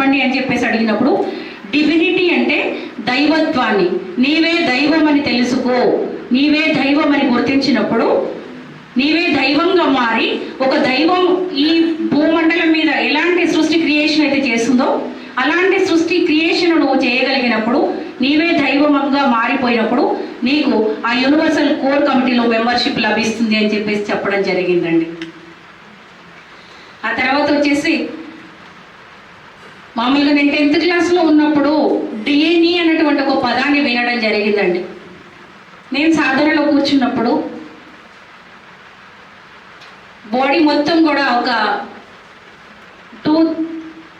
చెప్పండి అని చెప్పేసి అడిగినప్పుడు, డివినిటీ అంటే దైవత్వాన్ని, నీవే దైవం అని తెలుసుకో, నీవే దైవం అని గుర్తించినప్పుడు నీవే దైవంగా మారి, ఒక దైవం ఈ భూమండలం మీద ఎలాంటి సృష్టి క్రియేషన్ అయితే చేస్తుందో అలాంటి సృష్టి క్రియేషన్ నువ్వు చేయగలిగినప్పుడు, నీవే దైవంగా మారిపోయినప్పుడు నీకు ఆ యూనివర్సల్ కోర్ కమిటీలో మెంబర్షిప్ లభిస్తుంది అని చెప్పేసి చెప్పడం జరిగిందండి. ఆ తర్వాత వచ్చేసి మామూలుగా నేను 10th క్లాస్లో ఉన్నప్పుడు డిఎన్ఏ అనేటువంటి ఒక పదాన్ని వినడం జరిగిందండి. నేను సాధనలో కూర్చున్నప్పుడు బాడీ మొత్తం కూడా ఒక 2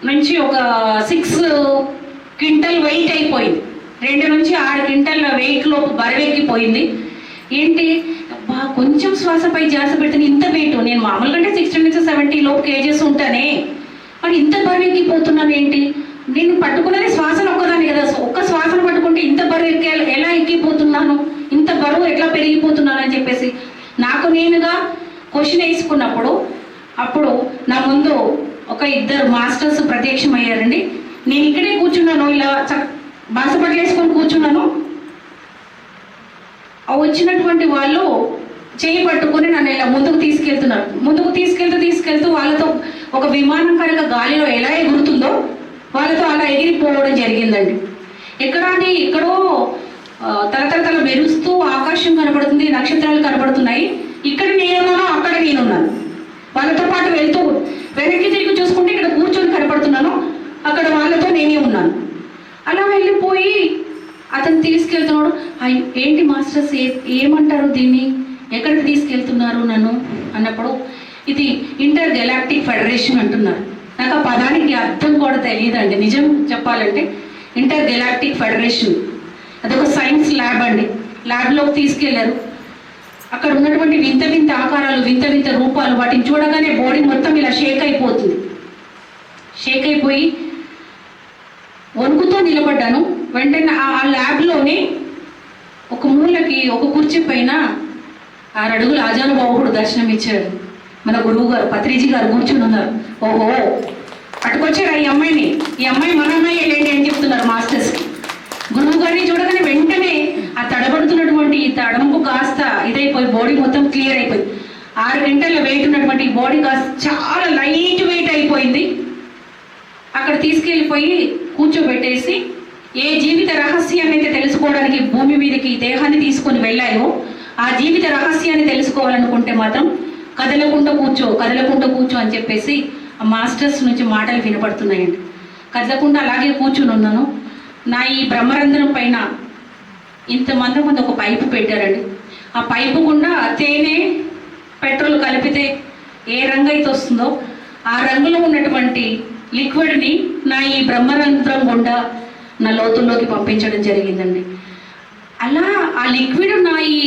నుంచి ఒక 6 క్వింటల్ వెయిట్ అయిపోయింది. 2 నుంచి 6 క్వింటల్ వెయిట్ లోపు బరువెక్కిపోయింది. ఏంటి కొంచెం శ్వాసపై ధ్యాస పెడితే ఇంత వెయిట్, నేను మామూలుగా అంటే 60 నుంచి 70 లోపు కేజెస్ ఉంటానే, మరి ఇంత బరువెక్కిపోతున్నాను ఏంటి? నేను పట్టుకున్నది శ్వాసను ఒక్కదాన్ని కదా, ఒక్క శ్వాసను పట్టుకుంటే ఇంత బరువు ఎలా ఎక్కిపోతున్నాను, ఇంత బరువు ఎట్లా పెరిగిపోతున్నాను అని చెప్పేసి నాకు నేనుగా క్వశ్చన్ వేసుకున్నప్పుడు, అప్పుడు నా ముందు ఒక 2 మాస్టర్స్ ప్రత్యక్షమయ్యారండి. నేను ఇక్కడే కూర్చున్నాను, ఇలా బాసపట్లు వేసుకొని కూర్చున్నాను. వచ్చినటువంటి వాళ్ళు చేయి పట్టుకొని నన్ను ఇలా ముందుకు తీసుకెళ్తున్నారు. ముందుకు తీసుకెళ్తూ వాళ్ళతో ఒక విమానం కనుక గాలిలో ఎలా ఎగురుతుందో వాళ్ళతో అలా ఎగిరిపోవడం జరిగిందండి. ఎక్కడో తల మెరుస్తూ ఆకాశం కనబడుతుంది, నక్షత్రాలు కనబడుతున్నాయి. ఇక్కడ నేనున్నాను, అక్కడ నేనున్నాను. వాళ్ళతో పాటు వెళ్తూ వెనక్కి తిరిగి చూసుకుంటే ఇక్కడ కూర్చొని కనపడుతున్నాను, అక్కడ వాళ్ళతో నేనే ఉన్నాను. అలా వెళ్ళిపోయి అతను తీసుకెళ్తున్నాడు. ఏంటి మాస్టర్స్ ఏమంటారు దీన్ని, ఎక్కడికి తీసుకెళ్తున్నారు నన్ను అన్నప్పుడు, ఇది ఇంటర్ గెలాక్టిక్ ఫెడరేషన్ అంటున్నారు. నాకు ఆ పదానికి అర్థం కూడా తెలియదండి నిజం చెప్పాలంటే. ఇంటర్ గెలాక్టిక్ ఫెడరేషన్ అదొక సైన్స్ ల్యాబ్ అండి. ల్యాబ్లోకి తీసుకెళ్లారు. అక్కడ ఉన్నటువంటి వింత వింత ఆకారాలు, వింత వింత రూపాలు, వాటిని చూడగానే బాడీ మొత్తం ఇలా షేక్ అయిపోతుంది. షేక్ అయిపోయి వణుకుతో నిలబడ్డాను. వెంటనే ఆ ల్యాబ్లోనే ఒక మూలకి ఒక కుర్చీ పైన 6 అడుగుల ఆజానుబాహుడు దర్శనం ఇచ్చాడు. మన గురువు గారు పత్రిజీ గారు కూర్చుని ఉన్నారు. ఓహో, పట్టుకొచ్చారు ఈ అమ్మాయిని, ఈ అమ్మాయి మన అమ్మాయి ఏంటి అని చెప్తున్నారు మాస్టర్స్కి. గురువు గారిని చూడగానే వెంటనే ఆ తడబడుతున్నటువంటి ఈ తడముకు కాస్త ఇదైపోయి బాడీ మొత్తం క్లియర్ అయిపోయి 6 గంటల వెయిట్ ఉన్నటువంటి బాడీ కాస్త చాలా లైట్ వెయిట్ అయిపోయింది. అక్కడ తీసుకెళ్ళిపోయి కూర్చోబెట్టేసి, ఏ జీవిత రహస్యాన్ని అయితే తెలుసుకోవడానికి భూమి మీదకి దేహాన్ని తీసుకొని వెళ్ళాయో ఆ జీవిత రహస్యాన్ని తెలుసుకోవాలనుకుంటే మాత్రం కదలకుండా కూర్చో అని చెప్పేసి ఆ మాస్టర్స్ నుంచి మాటలు వినపడుతున్నాయండి. కదలకుండా అలాగే కూర్చుని ఉన్నాను. నా ఈ బ్రహ్మరంధ్రం పైన ఇంతమంది ఒక పైపు పెట్టారండి. ఆ పైపు గుండా తేనె పెట్రోల్ కలిపితే ఏ రంగు అయితే వస్తుందో ఆ రంగులో ఉన్నటువంటి లిక్విడ్ని నా ఈ బ్రహ్మరంధ్రం గుండా నా లోతుల్లోకి పంపించడం జరిగిందండి. అలా ఆ లిక్విడ్ నా ఈ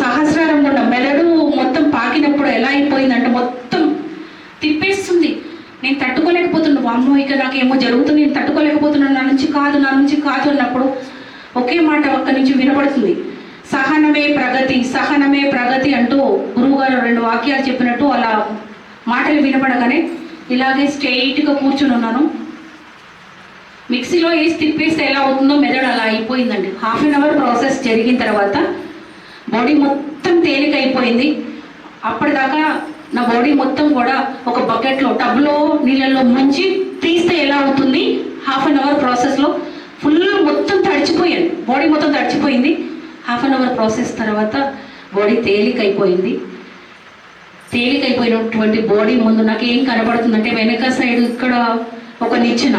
సహస్రారం గుండా మెదడు మొత్తం పాకినప్పుడు ఎలా అయిపోయిందంటే మొత్తం తిప్పేస్తుంది. నేను తట్టుకోలేకపోతున్నాను. అమ్మో ఇక నాకేమో జరుగుతుంది, నేను తట్టుకోలేకపోతున్నాను, నా నుంచి కాదు అన్నప్పుడు ఒకే మాట ఒక్క నుంచి వినపడుతుంది, సహనమే ప్రగతి అంటూ గురువుగారు 2 వాక్యాలు చెప్పినట్టు అలా మాటలు వినపడగానే ఇలాగే స్ట్రెయిట్గా కూర్చుని ఉన్నాను. మిక్సీలో వేసి తిప్పేస్తే ఎలా అవుతుందో మెదడు అలా అయిపోయిందండి. 1/2 అవర్ ప్రాసెస్ జరిగిన తర్వాత బాడీ మొత్తం తేలిక అయిపోయింది. అప్పటిదాకా నా బాడీ మొత్తం కూడా ఒక బకెట్లో టబ్లో నీళ్ళల్లో ముంచి తీస్తే ఎలా అవుతుంది 1/2 అవర్ ప్రాసెస్లో ఫుల్ మొత్తం తడిచిపోయాను. బాడీ మొత్తం తడిచిపోయింది. 1/2 అవర్ ప్రాసెస్ తర్వాత బాడీ తేలికైపోయినటువంటి బాడీ ముందు నాకు ఏం కనబడుతుందంటే, వెనక సైడ్ ఇక్కడ ఒక నిచ్చెన,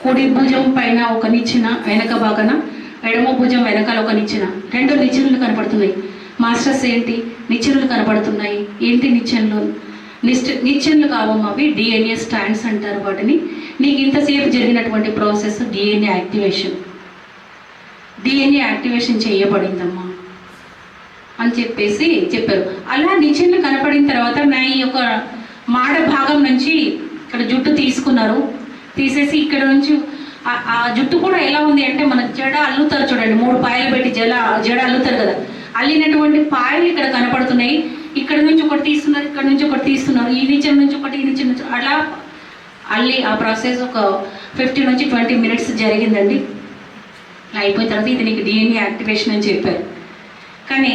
కుడి భుజం పైన ఒక నిచ్చెన, వెనక భాగన ఎడమ భుజం వెనకాల ఒక నిచ్చెన, 2 నిచ్చెనలు కనపడుతున్నాయి. మాస్టర్స్ ఏంటి నిచ్చెనలు కనపడుతున్నాయి, ఏంటి నిచ్చెనలు కావమ్మా అవి డిఎన్ఏ స్టాండ్స్ అంటారు వాటిని. నీకు ఇంతసేపు జరిగినటువంటి ప్రాసెస్ డిఎన్ఏ యాక్టివేషన్ చేయబడిందమ్మా అని చెప్పేసి చెప్పారు. అలా నిచ్చెనలు కనపడిన తర్వాత నా ఈ యొక్క మాడ భాగం నుంచి ఇక్కడ జుట్టు తీసుకున్నారు. తీసేసి ఇక్కడ నుంచి ఆ జుట్టు కూడా ఎలా ఉంది అంటే, మన జడ అల్లుతారు చూడండి, 3 పాయలు పెట్టి జడ అల్లుతారు కదా, అల్లినటువంటి పాయలు ఇక్కడ కనపడుతున్నాయి. ఇక్కడ నుంచి ఒకటి తీస్తున్నారు, ఇక్కడ నుంచి ఒకటి తీస్తున్నారు, ఈ నిచ్చెన నుంచి ఒకటి, ఈ నిచ్చెన నుంచి అలా అల్లి ఆ ప్రాసెస్ ఒక 15 నుంచి 20 మినిట్స్ జరిగిందండి. అయిపోయిన తర్వాత ఇది నీకు డిఎన్ఏ యాక్టివేషన్ అని చెప్పారు. కానీ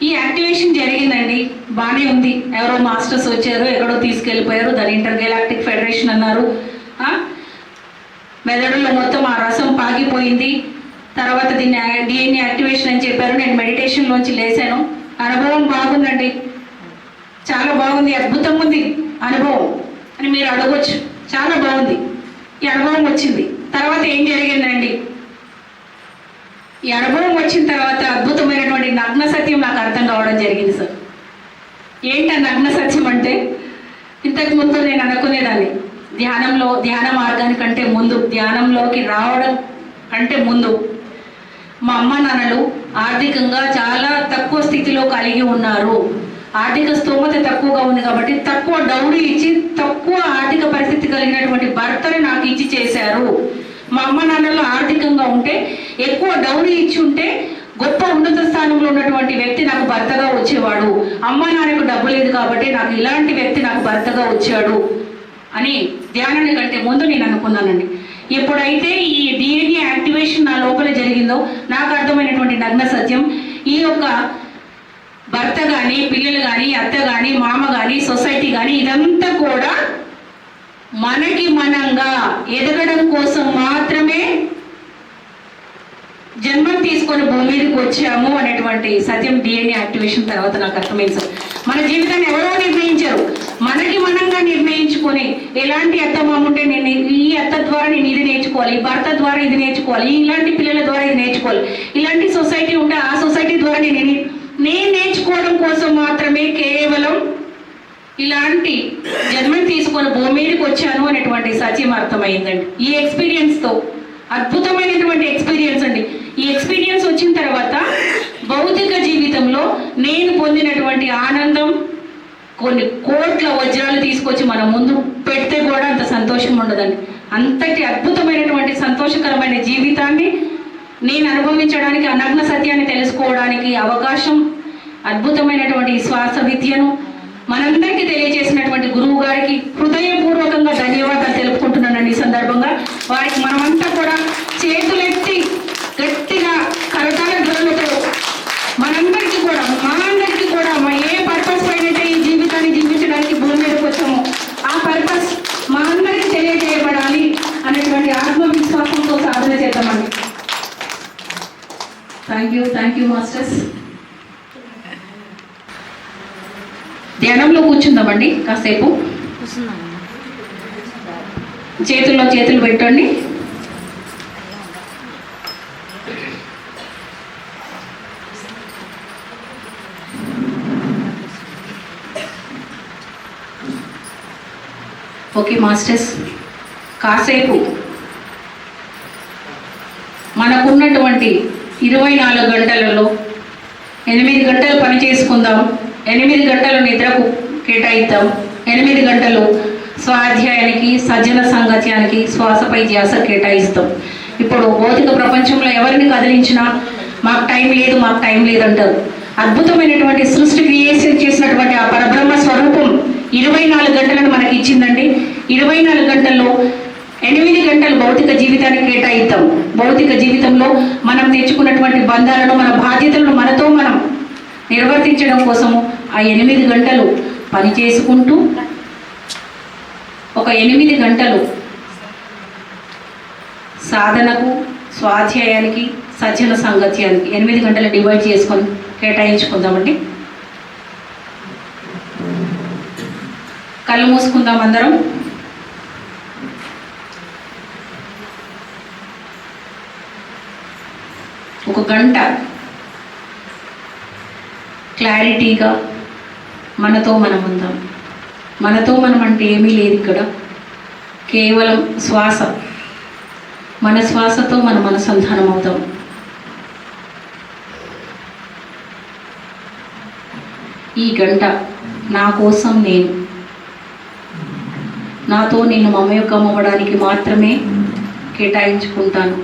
ఈ యాక్టివేషన్ జరిగిందండి, బాగానే ఉంది. ఎవరో మాస్టర్స్ వచ్చారు, ఎక్కడో తీసుకెళ్ళిపోయారు, దాని ఇంటర్గెలాక్టిక్ ఫెడరేషన్ అన్నారు. మెదడులో మొత్తం ఆ రసం పాకిపోయింది. తర్వాత దీన్ని డిఎన్ఏ యాక్టివేషన్ అని చెప్పారు. నేను మెడిటేషన్లోంచి లేచాను. అనుభవం బాగుందండి, చాలా బాగుంది, అద్భుతంగా ఉంది అనుభవం అని మీరు అడగొచ్చు. చాలా బాగుంది, ఈ అనుభవం వచ్చింది. తర్వాత ఏం జరిగిందండి, ఈ అనుభవం వచ్చిన తర్వాత అద్భుతమైనటువంటి నగ్న సత్యం నాకు అర్థం కావడం జరిగింది. సార్ ఏంటి ఆ నగ్న సత్యం అంటే, ఇంతకు ముందు నేను అనుకునేదాన్ని ధ్యాన మార్గానికంటే ముందు, ధ్యానంలోకి రావడం కంటే ముందు మా అమ్మ నాన్నలు ఆర్థికంగా చాలా తక్కువ స్థితిలో కలిగి ఉన్నారు. ఆర్థిక స్తోమత తక్కువగా ఉంది కాబట్టి తక్కువ డౌరీ ఇచ్చి తక్కువ ఆర్థిక పరిస్థితి కలిగినటువంటి భర్తను నాకు ఇచ్చి చేశారు. మా అమ్మ నాన్నలు ఆర్థికంగా ఉంటే ఎక్కువ డౌరీ ఇచ్చి ఉంటే గొప్ప ఉన్నత స్థానంలో ఉన్నటువంటి వ్యక్తి నాకు భర్తగా వచ్చేవాడు. అమ్మ నాన్నకు డబ్బు లేదు కాబట్టి నాకు ఇలాంటి వ్యక్తి నాకు భర్తగా వచ్చాడు అని ధ్యానాన్ని కంటే ముందు నేను అనుకున్నానండి. ఎప్పుడైతే ఈ డిఎన్ఏ యాక్టివేషన్ నా లోపల జరిగిందో నాకు అర్థమైనటువంటి నగ్న సత్యం, ఈ యొక్క భర్త కానీ, పిల్లలు కానీ, అత్త కానీ, మామ కానీ, సొసైటీ కానీ, ఇదంతా కూడా మనకి మనంగా ఎదగడం కోసం మాత్రమే జన్మం తీసుకొని భూమి మీదకి వచ్చాము అనేటువంటి సత్యం డిఎన్ఏ యాక్టివేషన్ తర్వాత నాకు అర్థమైంది. సార్ మన జీవితాన్ని ఎవరో నిర్ణయించారు, మనకి మనంగా నిర్ణయించుకొని ఎలాంటి అత్త మామ ఉంటే నేను ఈ అత్త ద్వారా నేను ఇది నేర్చుకోవాలి, ఈ భర్త ద్వారా ఇది నేర్చుకోవాలి, ఇలాంటి పిల్లల ద్వారా ఇది నేర్చుకోవాలి, ఇలాంటి సొసైటీ ఉంటే ఆ సొసైటీ ద్వారా నేను నేర్చుకోవడం కోసం మాత్రమే కేవలం ఇలాంటి జన్మం తీసుకొని భూమి మీదకి వచ్చాను అనేటువంటి సత్యం అర్థమైందండి. ఈ ఎక్స్పీరియన్స్తో అద్భుతమైనటువంటి ఎక్స్పీరియన్స్ అండి. ఈ ఎక్స్పీరియన్స్ వచ్చిన తర్వాత భౌతిక జీవితంలో నేను పొందినటువంటి ఆనందం కొన్ని కోట్ల వజ్రాలు తీసుకొచ్చి మన ముందు పెడితే కూడా అంత సంతోషం ఉండదండి. అంతటి అద్భుతమైనటువంటి సంతోషకరమైన జీవితాన్ని నేను అనుభవించడానికి, అనగ్న సత్యాన్ని తెలుసుకోవడానికి అవకాశం, అద్భుతమైనటువంటి శ్వాస విద్యను మనందరికీ తెలియజేసినటువంటి గురువు గారికి హృదయపూర్వకంగా ధన్యవాదాలు తెలుపుకుంటున్నానండి. ఈ సందర్భంగా వారికి మనమంతా కూడా చేతులెత్తి గట్టిగా కరతాల ధ్వనులతో మనందరికీ కూడా ఏ పర్పస్ పైనైతే ఈ జీవితాన్ని జీవించడానికి భూమి మీదకి వచ్చామో ఆ పర్పస్ మా అందరికీ తెలియజేయబడాలి అనేటువంటి ఆత్మవిశ్వాసంతో సాధన చేద్దామండి. Thank you masters. ధ్యానంలో కూర్చుందామండి కాసేపు. చేతుల్లో చేతులు పెట్టండి. ఓకే మాస్టర్స్, కాసేపు మనకున్నటువంటి 24 గంటలలో 8 గంటలు పని చేసుకుందాం, 8 గంటలు నిద్రకు కేటాయిద్దాం, 8 గంటలు స్వాధ్యాయానికి, సజ్జన సాంగత్యానికి, శ్వాసపై ధ్యాస కేటాయిస్తాం. ఇప్పుడు భౌతిక ప్రపంచంలో ఎవరిని కదిలించినా మాకు టైం లేదు అంటారు. అద్భుతమైనటువంటి సృష్టి క్రియేషన్ చేసినటువంటి ఆ పరబ్రహ్మ స్వరూపం 24 గంటలను మనకి ఇచ్చిందండి. 24 గంటల్లో 8 గంటలు భౌతిక జీవితానికి కేటాయిద్దాం. భౌతిక జీవితంలో మనం తెచ్చుకున్నటువంటి బంధాలను, మన బాధ్యతలను మనతో మనం నిర్వర్తించడం కోసము ఆ 8 గంటలు పని చేసుకుంటూ ఒక 8 గంటలు సాధనకు, స్వాధ్యాయానికి, సజ్జన సాంగత్యానికి 8 గంటలు డివైడ్ చేసుకొని కేటాయించుకుందామండి. కళ్ళు మూసుకుందాం అందరం. ఒక గంట క్లారిటీగా మనతో మనం ఉందాం. మనతో మనం అంటే ఏమీ లేదు ఇక్కడ, కేవలం శ్వాస. మన శ్వాసతో మనం అనుసంధానం అవుతాం. ఈ గంట నా కోసం నేను, నాతో నేను మమేకమవ్వడానికి మాత్రమే కేటాయించుకుంటాను.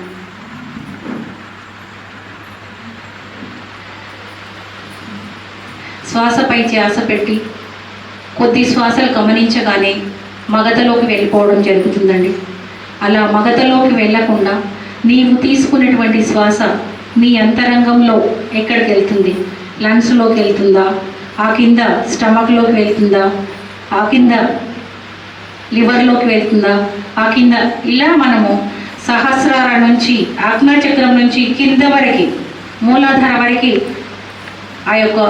శ్వాసపై ధ్యాస పెట్టి కొద్ది శ్వాసలు గమనించగానే మగతలోకి వెళ్ళిపోవడం జరుగుతుందండి. అలా మగతలోకి వెళ్ళకుండా నీవు తీసుకునేటువంటి శ్వాస నీ అంతరంగంలో ఎక్కడికి వెళ్తుంది? లంగ్స్లోకి వెళ్తుందా? ఆ కింద స్టమక్లోకి వెళ్తుందా? ఆ కింద లివర్లోకి వెళ్తుందా? ఆ కింద ఇలా మనము సహస్రార నుంచి ఆజ్ఞాచక్రం నుంచి కింద వరకు మూలాధార వరకు ఆ యొక్క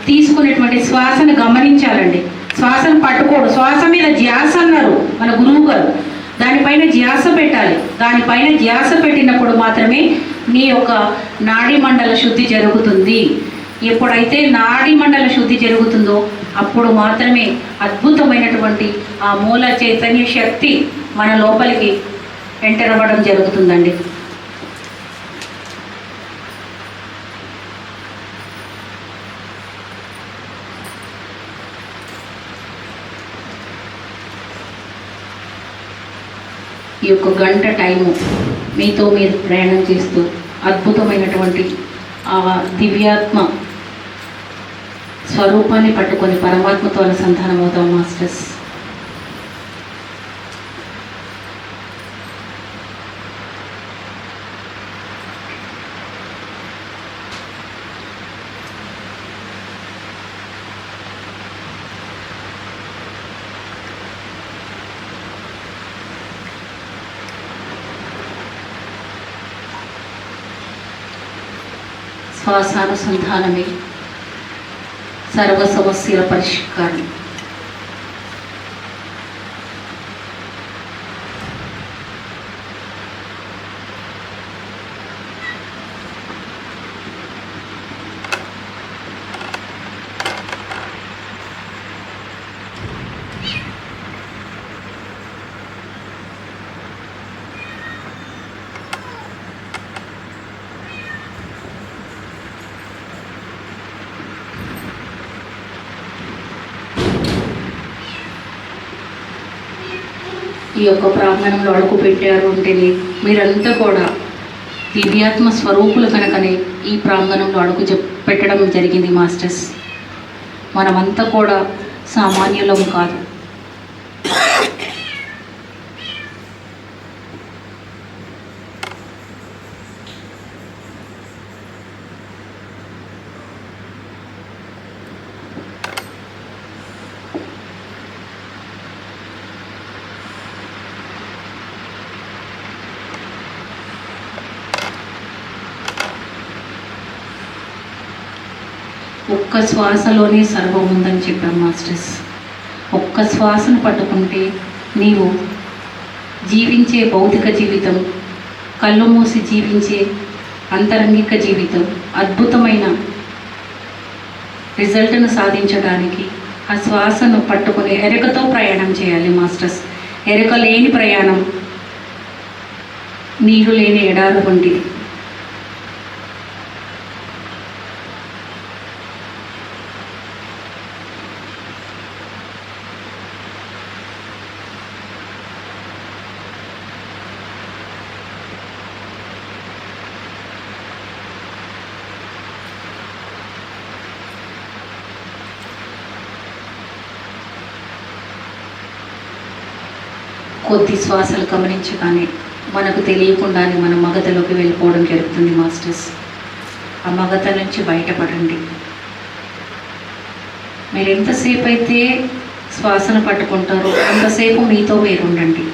తీసుకునేటువంటి శ్వాసను గమనించాలండి. శ్వాసను పట్టుకోడు, శ్వాస మీద ధ్యాస అన్నారు మన గురువు గారు. దానిపైన ధ్యాస పెట్టాలి. దానిపైన ధ్యాస పెట్టినప్పుడు మాత్రమే నీ యొక్క నాడీ మండల శుద్ధి జరుగుతుంది. ఎప్పుడైతే నాడీ మండల శుద్ధి జరుగుతుందో అప్పుడు మాత్రమే అద్భుతమైనటువంటి ఆ మూల చైతన్య శక్తి మన లోపలికి ఎంటర్ అవ్వడం జరుగుతుందండి. ఈ యొక్క గంట టైము మీతో మీరు ప్రయాణం చేస్తూ అద్భుతమైనటువంటి ఆ దివ్యాత్మ స్వరూపాన్ని పట్టుకొని పరమాత్మతో అనుసంధానం అవుతాం మాస్టర్స్. శ్వాసానుసంధానమే సర్వ సమస్యల పరిష్కారం. ఈ యొక్క ప్రాంగణంలో అడుగు పెట్టారు అంటేనే మీరంతా కూడా దివ్యాత్మ స్వరూపులు కనుకనే ఈ ప్రాంగణంలో అడుగు పెట్టడం జరిగింది మాస్టర్స్. మనమంతా కూడా సామాన్యులం కాదు. ఒక్క శ్వాసలోనే సర్వం ఉందని చెప్పాం మాస్టర్స్. ఒక్క శ్వాసను పట్టుకుంటే నీవు జీవించే భౌతిక జీవితం, కళ్ళు మూసి జీవించే అంతరంగిక జీవితం అద్భుతమైన రిజల్ట్ను సాధించడానికి ఆ శ్వాసను పట్టుకుని ఎరకతో ప్రయాణం చేయాలి మాస్టర్స్. ఎరక లేని ప్రయాణం నీరు లేని ఎడారు వంటిది. కొద్ది శ్వాసలు గమనించగానే మనకు తెలియకుండానే మన మగతలోకి వెళ్ళిపోవడం జరుగుతుంది మాస్టర్స్. ఆ మగత నుంచి బయటపడండి. మీరు ఎంతసేపు అయితే శ్వాసను పట్టుకుంటారో అంతసేపు మీతో వేరుండండి.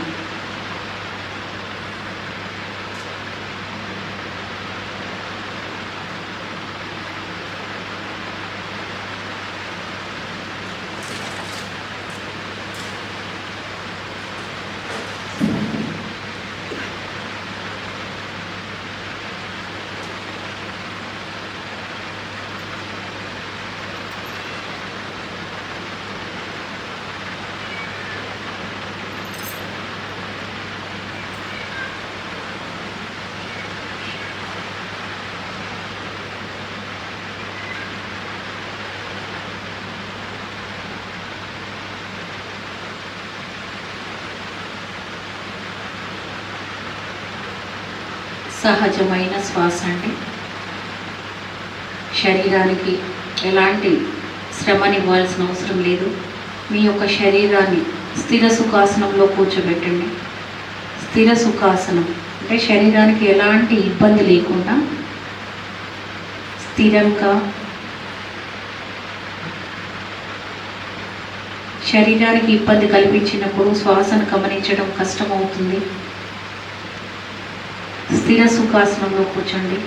సహజమైన శ్వాస అండి. శరీరానికి ఎలాంటి శ్రమనివ్వాల్సిన అవసరం లేదు. మీ యొక్క శరీరాన్ని స్థిర సుఖాసనంలో కూర్చోబెట్టండి. స్థిర సుఖాసనం అంటే శరీరానికి ఎలాంటి ఇబ్బంది లేకుండా స్థిరంగా, శరీరానికి ఇబ్బంది కల్పించినప్పుడు శ్వాసను గమనించడం కష్టమవుతుంది. స్థిర సుఖాసనంలో కూర్చోండి.